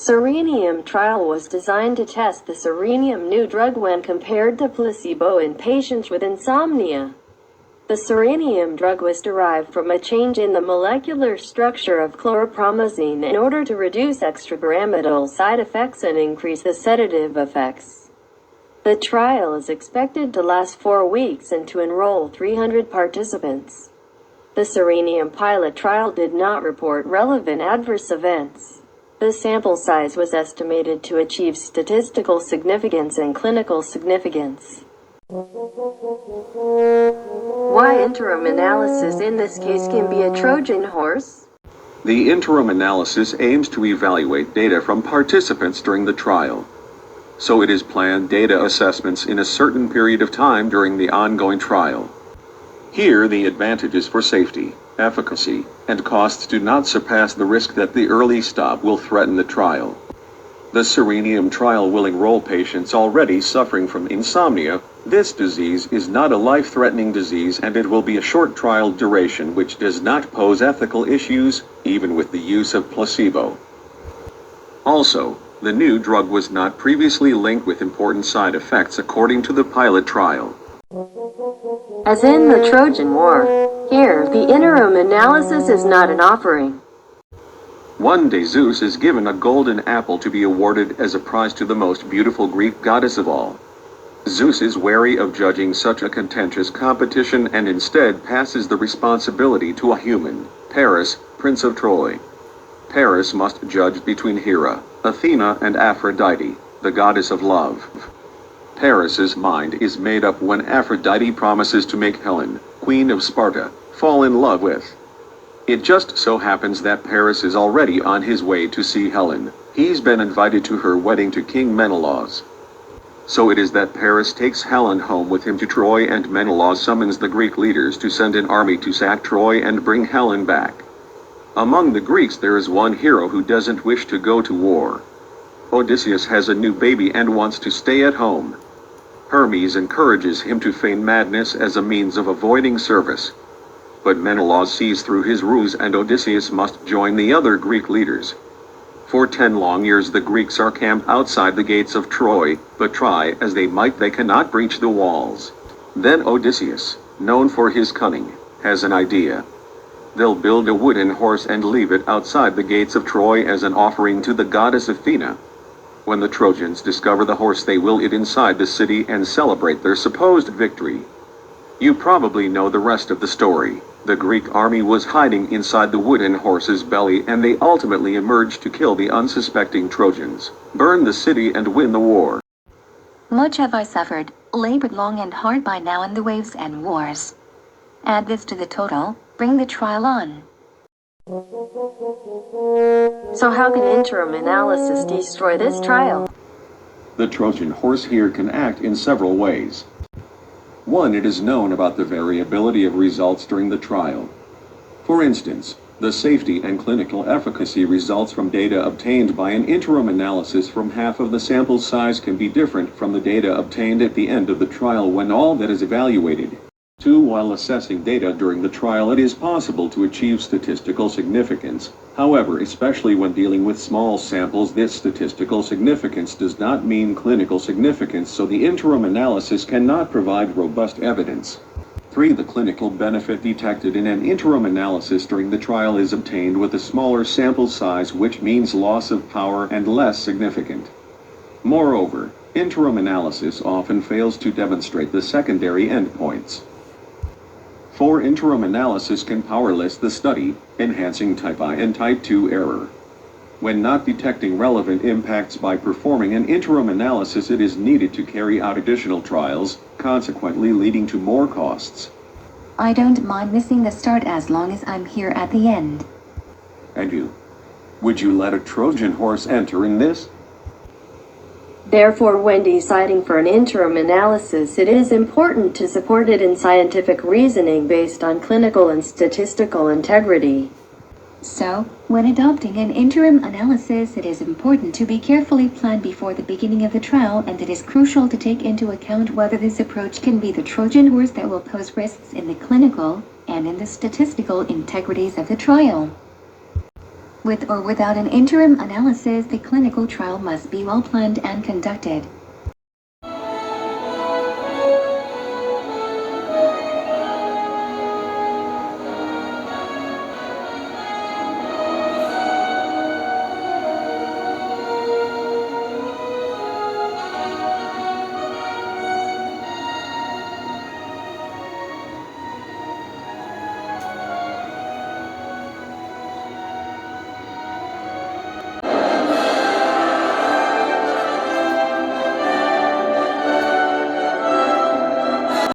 Serenium Trial was designed to test the Serenium new drug when compared to placebo in patients with insomnia. The Serenium drug was derived from a change in the molecular structure of chlorpromazine in order to reduce extrapyramidal side effects and increase the sedative effects. The trial is expected to last 4 weeks and to enroll 300 participants. The Serenium pilot trial did not report relevant adverse events. The sample size was estimated to achieve statistical significance and clinical significance. Why interim analysis in this case can be a Trojan horse? The interim analysis aims to evaluate data from participants during the trial. So it is planned data assessments in a certain period of time during the ongoing trial. Here the advantages for safety, efficacy, and costs do not surpass the risk that the early stop will threaten the trial. The Serenium trial will enroll patients already suffering from insomnia. This disease is not a life-threatening disease and it will be a short trial duration which does not pose ethical issues, even with the use of placebo. Also, the new drug was not previously linked with important side effects according to the pilot trial. As in the Trojan War, here the interim analysis is not an offering. One day Zeus is given a golden apple to be awarded as a prize to the most beautiful Greek goddess of all. Zeus is wary of judging such a contentious competition and instead passes the responsibility to a human, Paris, Prince of Troy. Paris must judge between Hera, Athena, and Aphrodite, the goddess of love. Paris's mind is made up when Aphrodite promises to make Helen, Queen of Sparta, fall in love with. It just so happens that Paris is already on his way to see Helen. He's been invited to her wedding to King Menelaus. So it is that Paris takes Helen home with him to Troy and Menelaus summons the Greek leaders to send an army to sack Troy and bring Helen back. Among the Greeks there is one hero who doesn't wish to go to war. Odysseus has a new baby and wants to stay at home. Hermes encourages him to feign madness as a means of avoiding service. But Menelaus sees through his ruse and Odysseus must join the other Greek leaders. For 10 long years the Greeks are camped outside the gates of Troy, but try as they might they cannot breach the walls. Then Odysseus, known for his cunning, has an idea. They'll build a wooden horse and leave it outside the gates of Troy as an offering to the goddess Athena. When the Trojans discover the horse they will it inside the city and celebrate their supposed victory. You probably know the rest of the story. The Greek army was hiding inside the wooden horse's belly and they ultimately emerged to kill the unsuspecting Trojans, burn the city and win the war. Much have I suffered, labored long and hard by now in the waves and wars. Add this to the total, bring the trial on. So how can interim analysis destroy this trial? The Trojan horse here can act in several ways. 1. It is known about the variability of results during the trial. For instance, the safety and clinical efficacy results from data obtained by an interim analysis from half of the sample size can be different from the data obtained at the end of the trial when all that is evaluated. 2. While assessing data during the trial it is possible to achieve statistical significance. However, especially when dealing with small samples, this statistical significance does not mean clinical significance, so the interim analysis cannot provide robust evidence. 3. The clinical benefit detected in an interim analysis during the trial is obtained with a smaller sample size, which means loss of power and less significant. Moreover, interim analysis often fails to demonstrate the secondary endpoints. 4. Interim analysis can powerless the study, enhancing type I and type II error. When not detecting relevant impacts by performing an interim analysis, it is needed to carry out additional trials, consequently leading to more costs. I don't mind missing the start as long as I'm here at the end. And you? Would you let a Trojan horse enter in this? Therefore, when deciding for an interim analysis, it is important to support it in scientific reasoning based on clinical and statistical integrity. So, when adopting an interim analysis, it is important to be carefully planned before the beginning of the trial, and it is crucial to take into account whether this approach can be the Trojan horse that will pose risks in the clinical and in the statistical integrities of the trial. With or without an interim analysis, the clinical trial must be well planned and conducted.